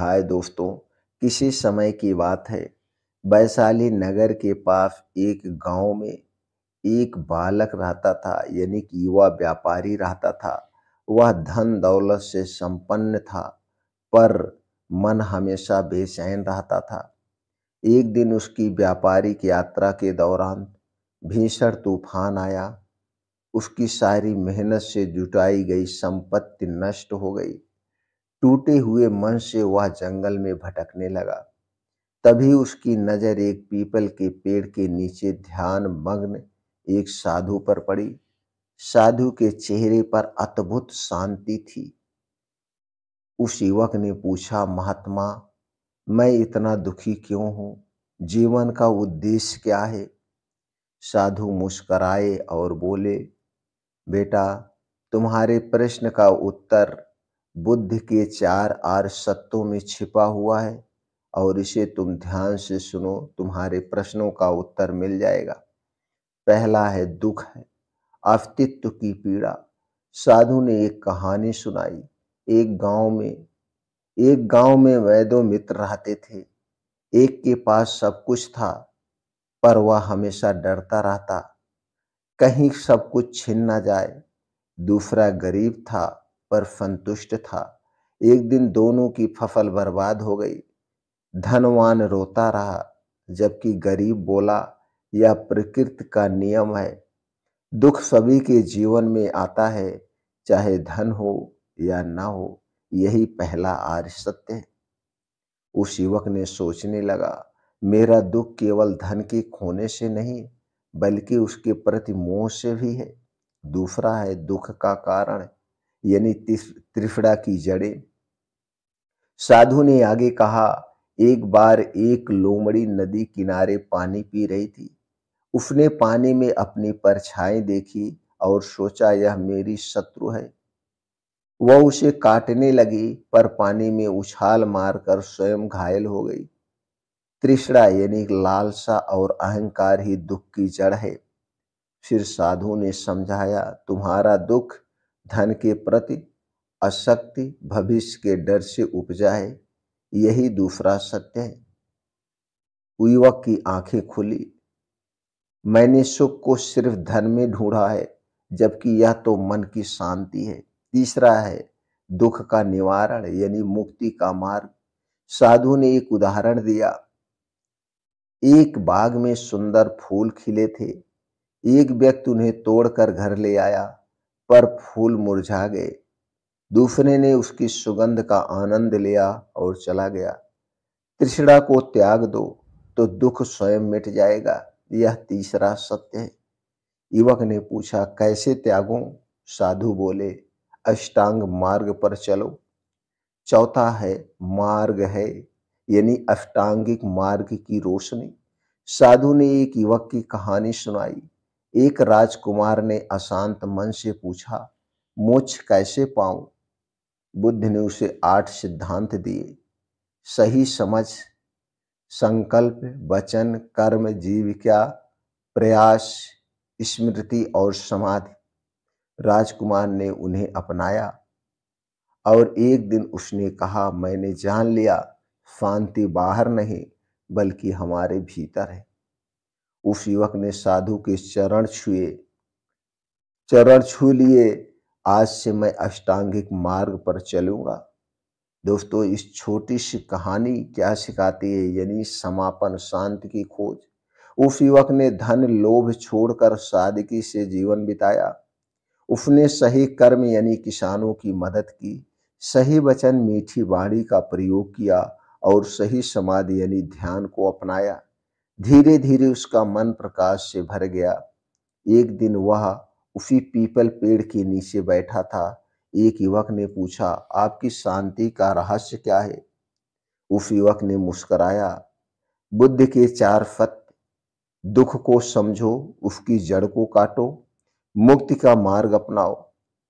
हाय दोस्तों, किसी समय की बात है। वैशाली नगर के पास एक गांव में एक बालक रहता था, यानी कि युवा व्यापारी रहता था। वह धन दौलत से संपन्न था, पर मन हमेशा बेचैन रहता था। एक दिन उसकी व्यापारिक यात्रा के दौरान भीषण तूफान आया। उसकी सारी मेहनत से जुटाई गई संपत्ति नष्ट हो गई। टूटे हुए मन से वह जंगल में भटकने लगा। तभी उसकी नजर एक पीपल के पेड़ के नीचे ध्यान मग्न एक साधु पर पड़ी। साधु के चेहरे पर अद्भुत शांति थी। उस युवक ने पूछा, महात्मा, मैं इतना दुखी क्यों हूं? जीवन का उद्देश्य क्या है? साधु मुस्कराए और बोले, बेटा, तुम्हारे प्रश्न का उत्तर बुद्ध के 4 आर्य सत्यों में छिपा हुआ है, और इसे तुम ध्यान से सुनो, तुम्हारे प्रश्नों का उत्तर मिल जाएगा। पहला है दुख है, अस्तित्व की पीड़ा। साधु ने एक कहानी सुनाई। एक गांव में वैदो मित्र रहते थे। एक के पास सब कुछ था, पर वह हमेशा डरता रहता, कहीं सब कुछ छिन ना जाए। दूसरा गरीब था, पर संतुष्ट था। एक दिन दोनों की फसल बर्बाद हो गई। धनवान रोता रहा, जबकि गरीब बोला, यह प्रकृति का नियम है। दुख सभी के जीवन में आता है, चाहे धन हो या ना हो। यही पहला आर्य सत्य है। उस युवक ने सोचने लगा, मेरा दुख केवल धन के खोने से नहीं, बल्कि उसके प्रति मोह से भी है। दूसरा है दुख का कारण, यानी त्रिफड़ा की जड़ें। साधु ने आगे कहा, एक बार एक लोमड़ी नदी किनारे पानी पी रही थी। उसने पानी में अपनी परछाई देखी और सोचा, यह मेरी शत्रु है। वह उसे काटने लगी, पर पानी में उछाल मारकर स्वयं घायल हो गई। तृष्णा यानी लालसा और अहंकार ही दुख की जड़ है। फिर साधु ने समझाया, तुम्हारा दुख धन के प्रति आसक्ति, भविष्य के डर से उपजा है। यही दूसरा सत्य है। युवक की आंखें खुली। मैंने सुख को सिर्फ धन में ढूंढा है, जबकि यह तो मन की शांति है। तीसरा है दुख का निवारण, यानी मुक्ति का मार्ग। साधु ने एक उदाहरण दिया। एक बाग में सुंदर फूल खिले थे। एक व्यक्ति उन्हें तोड़कर घर ले आया, पर फूल मुरझा गए। दूसरे ने उसकी सुगंध का आनंद लिया और चला गया। तृष्णा को त्याग दो तो दुख स्वयं मिट जाएगा। यह तीसरा सत्य है। युवक ने पूछा, कैसे त्यागूं? साधु बोले, अष्टांग मार्ग पर चलो। चौथा है मार्ग है, यानी अष्टांगिक मार्ग की रोशनी। साधु ने एक युवक की कहानी सुनाई। एक राजकुमार ने अशांत मन से पूछा, मोक्ष कैसे पाऊं? बुद्ध ने उसे 8 सिद्धांत दिए। सही समझ, संकल्प, वचन, कर्म, जीविका, प्रयास, स्मृति और समाधि। राजकुमार ने उन्हें अपनाया और एक दिन उसने कहा, मैंने जान लिया, शांति बाहर नहीं बल्कि हमारे भीतर है। उस युवक ने साधु के चरण छू लिए। आज से मैं अष्टांगिक मार्ग पर चलूंगा। दोस्तों, इस छोटी सी कहानी क्या सिखाती है? यानी समापन, शांति की खोज। उस युवक ने धन लोभ छोड़कर सादगी से जीवन बिताया। उसने सही कर्म यानी किसानों की मदद की, सही वचन मीठी वाणी का प्रयोग किया और सही समाधि यानी ध्यान को अपनाया। धीरे धीरे उसका मन प्रकाश से भर गया। एक दिन वह उसी पीपल पेड़ के नीचे बैठा था। एक युवक ने पूछा, आपकी शांति का रहस्य क्या है? उस युवक ने मुस्कुराया, बुद्ध के 4 सत्य, दुख को समझो, उसकी जड़ को काटो, मुक्ति का मार्ग अपनाओ।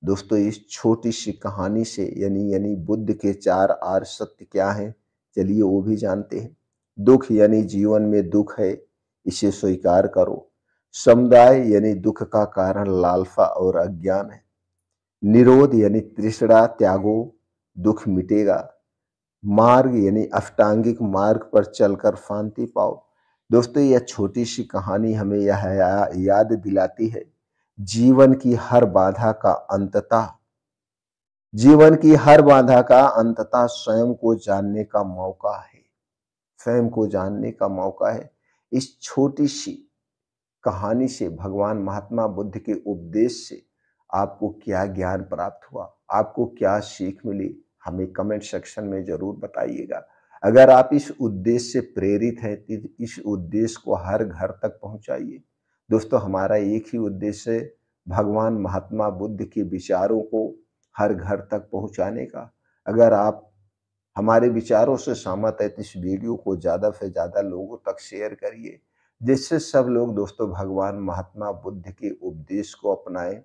दोस्तों, इस छोटी सी कहानी से यानी बुद्ध के 4 आर्य सत्य क्या हैं, चलिए वो भी जानते हैं। दुख यानी जीवन में दुख है, इसे स्वीकार करो। समुदाय यानी दुख का कारण लालसा और अज्ञान है। निरोध यानी तृष्णा त्यागो, दुख मिटेगा। मार्ग यानी अष्टांगिक मार्ग पर चलकर शांति पाओ। दोस्तों, यह छोटी सी कहानी हमें यह याद दिलाती है, जीवन की हर बाधा का अंततः जीवन की हर बाधा का अंततः स्वयं को जानने का मौका है। स्वयं को जानने का मौका है। इस छोटी सी कहानी से, भगवान महात्मा बुद्ध के उपदेश से आपको क्या ज्ञान प्राप्त हुआ, आपको क्या सीख मिली, हमें कमेंट सेक्शन में जरूर बताइएगा। अगर आप इस उद्देश्य से प्रेरित हैं तो इस उद्देश्य को हर घर तक पहुंचाइए। दोस्तों, हमारा एक ही उद्देश्य है, भगवान महात्मा बुद्ध के विचारों को हर घर तक पहुंचाने का। अगर आप हमारे विचारों से सहमत है तो इस वीडियो को ज़्यादा से ज़्यादा लोगों तक शेयर करिए, जिससे सब लोग दोस्तों भगवान महात्मा बुद्ध के उपदेश को अपनाएं,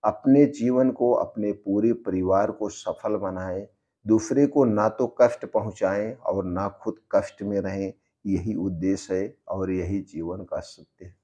अपने जीवन को, अपने पूरे परिवार को सफल बनाएं, दूसरे को ना तो कष्ट पहुंचाएं और ना खुद कष्ट में रहें। यही उद्देश्य है और यही जीवन का सत्य है।